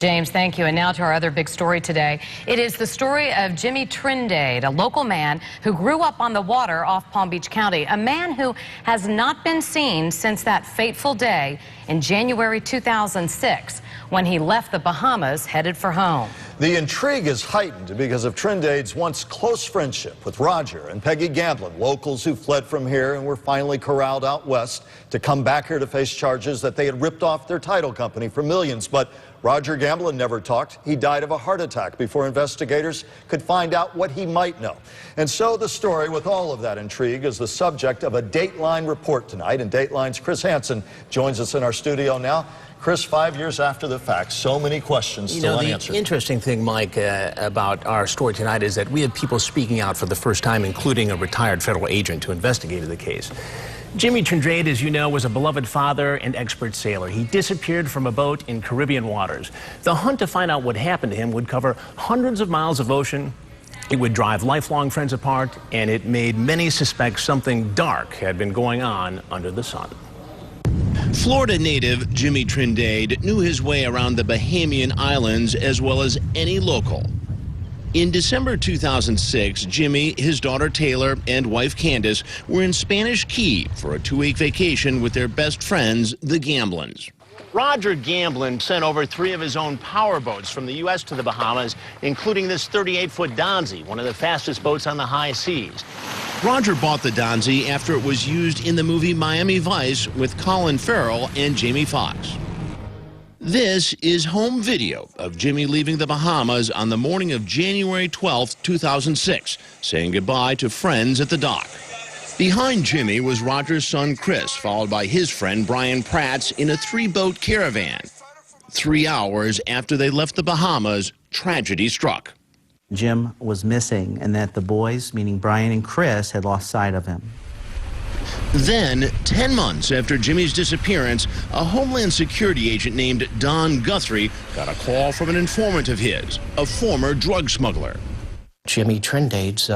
James, thank you. And now to our other big story today. It is the story of Jimmy Trindade, a local man who grew up on the water off Palm Beach County, a man who has not been seen since that fateful day in January 2006 when he left the Bahamas headed for home. The intrigue is heightened because of Trindade's once close friendship with Roger and Peggy Gamblin, locals who fled from here and were finally corralled out west to come back here to face charges that they had ripped off their title company for millions. But Roger Gamblin never talked. He died of a heart attack before investigators could find out what he might know. And so the story with all of that intrigue is the subject of a Dateline report tonight. And Dateline's Chris Hansen joins us in our studio now. Chris, 5 years after the fact, so many questions still unanswered. The interesting thing, Mike, about our story tonight is that we have people speaking out for the first time, including a retired federal agent who investigated the case. Jimmy Trindade, as you know, was a beloved father and expert sailor. He disappeared from a boat in Caribbean waters. The hunt to find out what happened to him would cover hundreds of miles of ocean. It would drive lifelong friends apart, and it made many suspect something dark had been going on under the sun. Florida native Jimmy Trindade knew his way around the Bahamian Islands as well as any local. In December 2006, Jimmy, his daughter Taylor, and wife Candace were in Spanish Key for a 2-week vacation with their best friends, the Gamblins. Roger Gamblin sent over 3 of his own power boats from the U.S. to the Bahamas, including this 38-foot Donzi, one of the fastest boats on the high seas. Roger bought the Donzi after it was used in the movie Miami Vice with Colin Farrell and Jamie Foxx. This is home video of Jimmy leaving the Bahamas on the morning of January 12, 2006, saying goodbye to friends at the dock. Behind Jimmy was Roger's son Chris, followed by his friend Brian Pratt in a 3-boat caravan. 3 hours after they left the Bahamas, tragedy struck. Jim was missing and that the boys, meaning Brian and Chris, had lost sight of him. Then, 10 months after Jimmy's disappearance, a Homeland Security agent named Don Guthrie got a call from an informant of his, a former drug smuggler. Jimmy Trindade's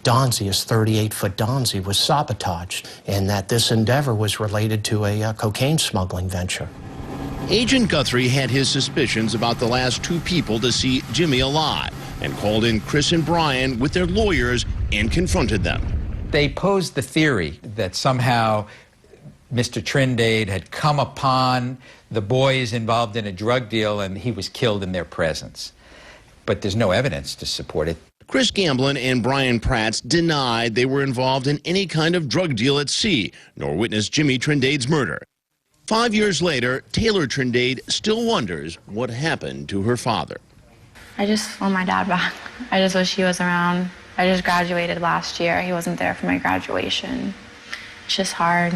Donzi, his 38-foot Donzi, was sabotaged, and that this endeavor was related to a cocaine smuggling venture. Agent Guthrie had his suspicions about the last 2 people to see Jimmy alive and called in Chris and Brian with their lawyers and confronted them. They posed the theory that somehow Mr. Trindade had come upon the boys involved in a drug deal and he was killed in their presence. But there's no evidence to support it. Chris Gamblin and Brian Pratt denied they were involved in any kind of drug deal at sea, nor witnessed Jimmy Trindade's murder. 5 years later, Taylor Trindade still wonders what happened to her father. I just want my dad back. I just wish he was around. I just graduated last year. He wasn't there for my graduation. It's just hard.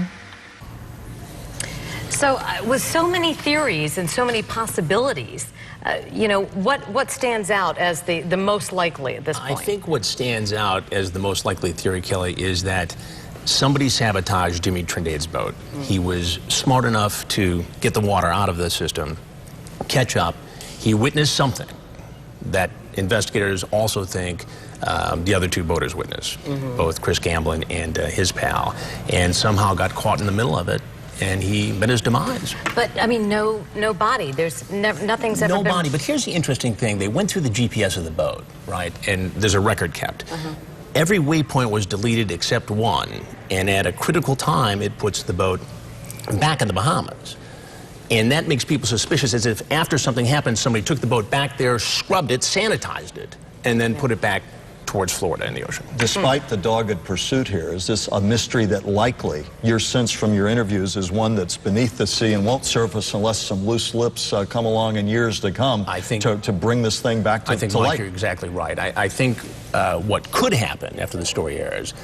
So with so many theories and so many possibilities, you know, what stands out as the most likely at this point? I think what stands out as the most likely theory, Kelly, is that somebody sabotaged Jimmy Trindade's boat. He was smart enough to get the water out of the system, catch up. He witnessed something that investigators also think the other 2 boaters witnessed, both Chris Gamblin and his pal, and somehow got caught in the middle of it, and he met his demise. But, I mean, no body. There's nothing's ever been... No body, but here's the interesting thing. They went through the GPS of the boat, right, and there's a record kept. Every waypoint was deleted except one, and at a critical time, it puts the boat back in the Bahamas. And that makes people suspicious, as if after something happened, somebody took the boat back there, scrubbed it, sanitized it, and then put it back towards Florida in the ocean. Despite the dogged pursuit here, is this a mystery that likely, your sense from your interviews, is one that's beneath the sea and won't surface unless some loose lips come along in years to come to bring this thing back to light? I think, Mike, you're exactly right. I think what could happen after the story airs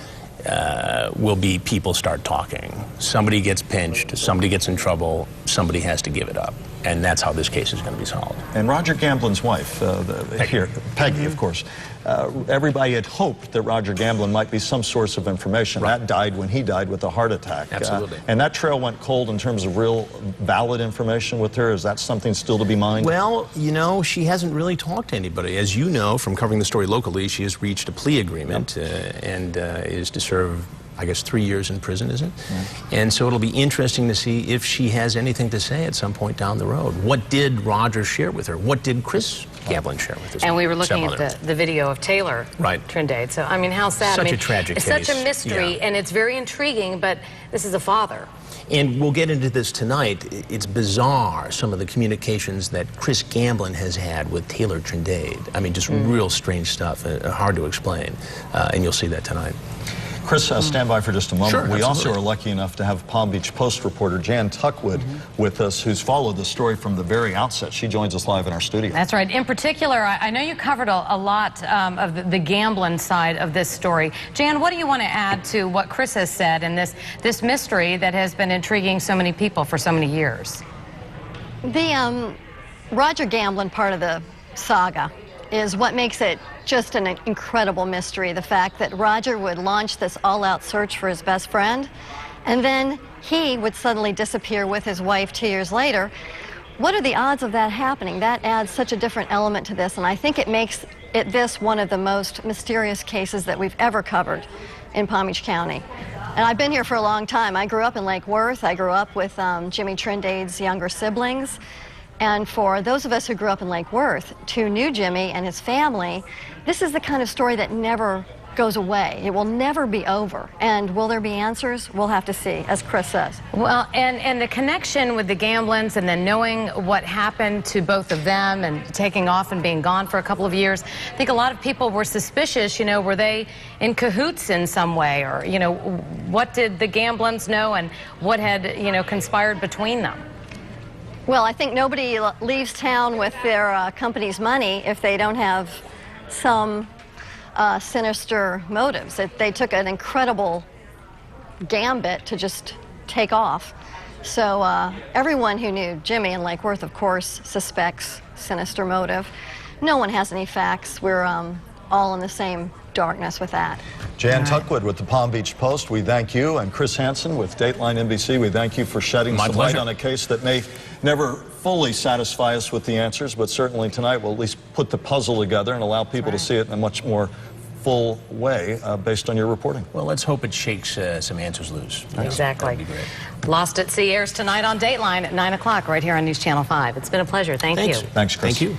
will be people start talking. Somebody gets pinched, somebody gets in trouble, somebody has to give it up. And that's how this case is going to be solved. And Roger Gamblin's wife, Peggy, of course, everybody had hoped that Roger Gamblin might be some source of information. Right. That died when he died with a heart attack. Absolutely. And that trail went cold in terms of real valid information with her. Is that something still to be mined? Well, you know, she hasn't really talked to anybody. As you know from covering the story locally, she has reached a plea agreement and is to serve I guess, 3 years in prison, is it? And so it'll be interesting to see if she has anything to say at some point down the road. What did Roger share with her? What did Chris Gamblin share with her? And we were looking at the video of Taylor Trindade. So, I mean, how sad. Such I mean, a tragic it's case. such a mystery, and it's very intriguing, but this is a father. And we'll get into this tonight. It's bizarre, some of the communications that Chris Gamblin has had with Taylor Trindade. I mean, just real strange stuff, hard to explain. And you'll see that tonight. Chris, stand by for just a moment. Sure, we absolutely. also are lucky enough to have Palm Beach Post reporter Jan Tuckwood with us, who's followed the story from the very outset. She joins us live in our studio. That's right. In particular, I know you covered a lot of the Gamblin side of this story. Jan, what do you want to add to what Chris has said in this mystery that has been intriguing so many people for so many years? The Roger Gamblin part of the saga is what makes it just an incredible mystery. The fact that Roger would launch this all-out search for his best friend, and then he would suddenly disappear with his wife 2 years later. What are the odds of that happening? That adds such a different element to this, and I think it makes this one of the most mysterious cases that we've ever covered in Palm Beach County. And I've been here for a long time. I grew up in Lake Worth. I grew up with Jimmy Trindade's younger siblings. And for those of us who grew up in Lake Worth, who knew Jimmy and his family, this is the kind of story that never goes away. It will never be over. And will there be answers? We'll have to see, as Chris says. Well, and the connection with the Gamblins, and then knowing what happened to both of them and taking off and being gone for a couple of years, I think a lot of people were suspicious, you know, were they in cahoots in some way? Or, you know, what did the Gamblins know and what had, you know, conspired between them? Well, I think nobody leaves town with their company's money if they don't have some sinister motives. They took an incredible gambit to just take off. So everyone who knew Jimmy in Lake Worth, of course, suspects sinister motive. No one has any facts. We're all in the same darkness with that. Jan Tuckwood with the Palm Beach Post, we thank you. And Chris Hansen with Dateline NBC, we thank you for shedding some light on a case that may never fully satisfy us with the answers, but certainly tonight we'll at least put the puzzle together and allow people to see it in a much more full way based on your reporting. Well, let's hope it shakes some answers loose. Exactly. That'd be great. Lost at Sea airs tonight on Dateline at 9 o'clock right here on News Channel 5. It's been a pleasure. Thank you. Thanks, Chris. Thank you.